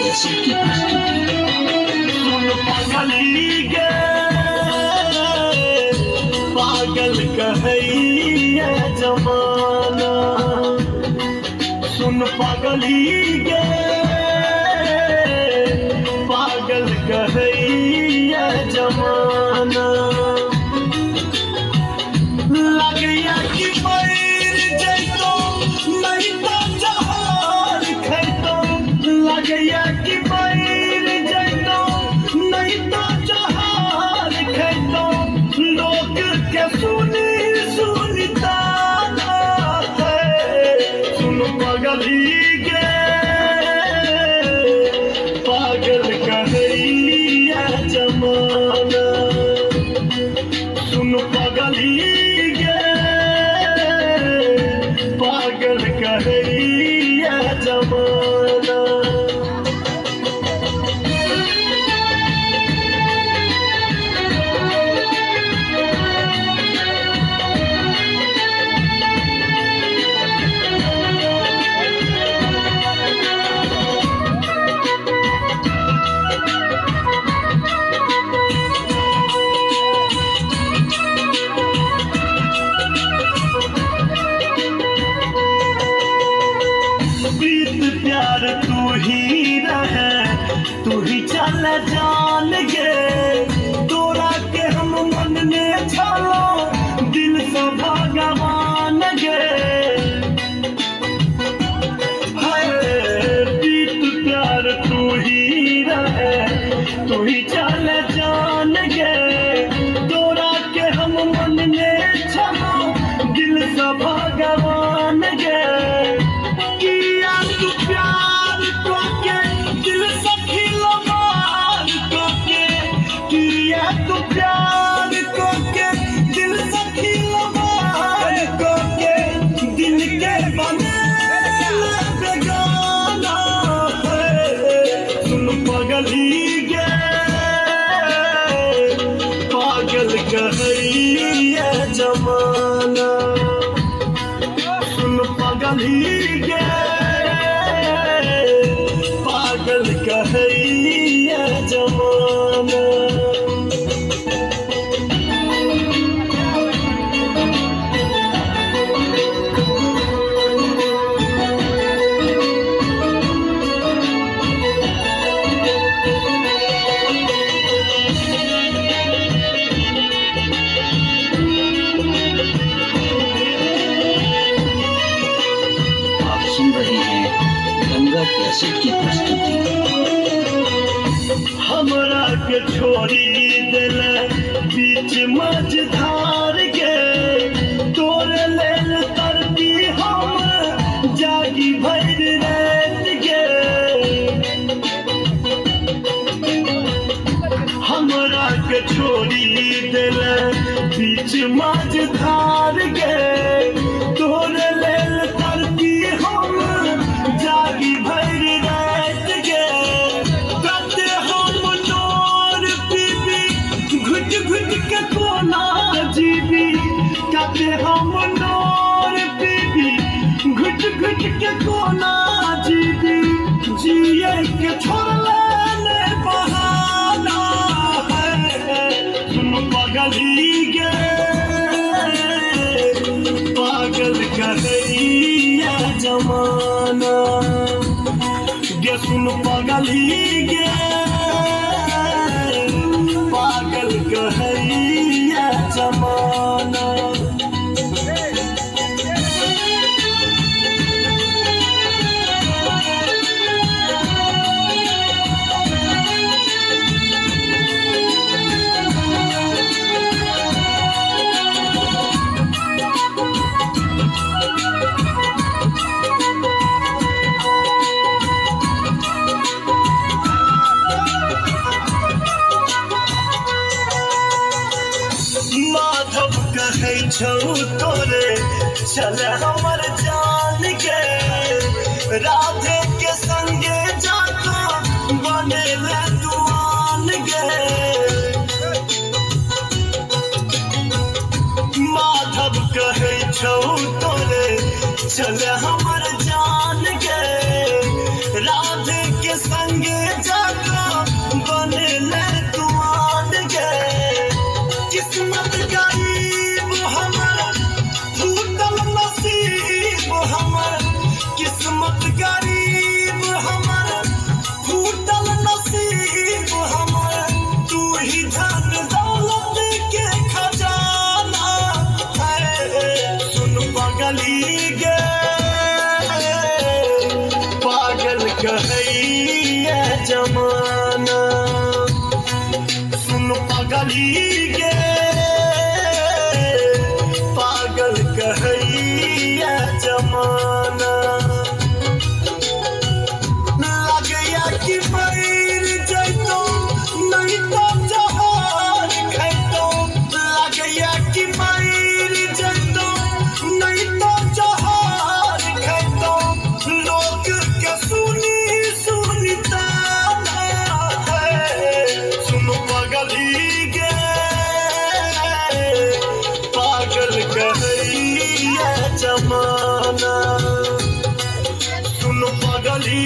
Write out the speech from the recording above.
Cassette की प्रस्तुति। पागल कहैया जमाना, सुन पागली गे पागल कहैया जमाना। लगैया कि पैर जैतो नहीं तो जहार खैतो, लगैया कि पैर जैतो नहीं तो जहार खैतो। लोग के सुनी सुनता है, सुन पागली गे पागल कहैया जमाना, सुन पागली पागल कहैया जमाना। प्यार तू ही रहे, तू ही चल जान गे, तोरा के हम मन में छलो दिल से भगवान गे। प्रीत प्यार तू ही रहे, तू ही चल जान गे, तोरा के हम मन में छलो दिल से भगवान गे। प्यार को के दिल से खिलवाड़ को के किया, तू प्यार को के दिल से खिलवाड़ को के दिल के बने बेगाना है। सुन पागली गे पागल कहैया जमाना, सुन पागली गे पागल कहैया जमाना। आप सुन रहे हैं गंगा कैसेट की प्रस्तुति। हमरा के छोड़ी दिल बीच मझधार के, तोरे लेल तरती हम जागी भर रात के। हमरा के छोड़ी दिल बीच मझधार के, तोरे लेल तरती हम जागी भर रात के। कते हम नोर पीबी घुट घुट के कोना जीवी, कते हम नोर पीबी घुट घुट के कोना जीवी। जिए के छोड़ले बहाना है, सुन पागली गे पागल कहैया जमाना गे, सुन पागली गे पागल कहैया जमाना। माधव कहै छौ तोरे चल हमर जान के, राधे के संगे जातो बने ले दुआन गे। माधव कहै छौ तोरे चल हमर जान के, राधे के संगे कहैया जमाना सुन पगली गे पागल कहैया जमाना लगैया कि मर जैतो नहीं तो जहान खैतो लगैया कि मर जैतो नहीं तो जहान खैतो लोग के सुनी सुनता है सुन पगली गे पागल कहैया जमाना सुन पगली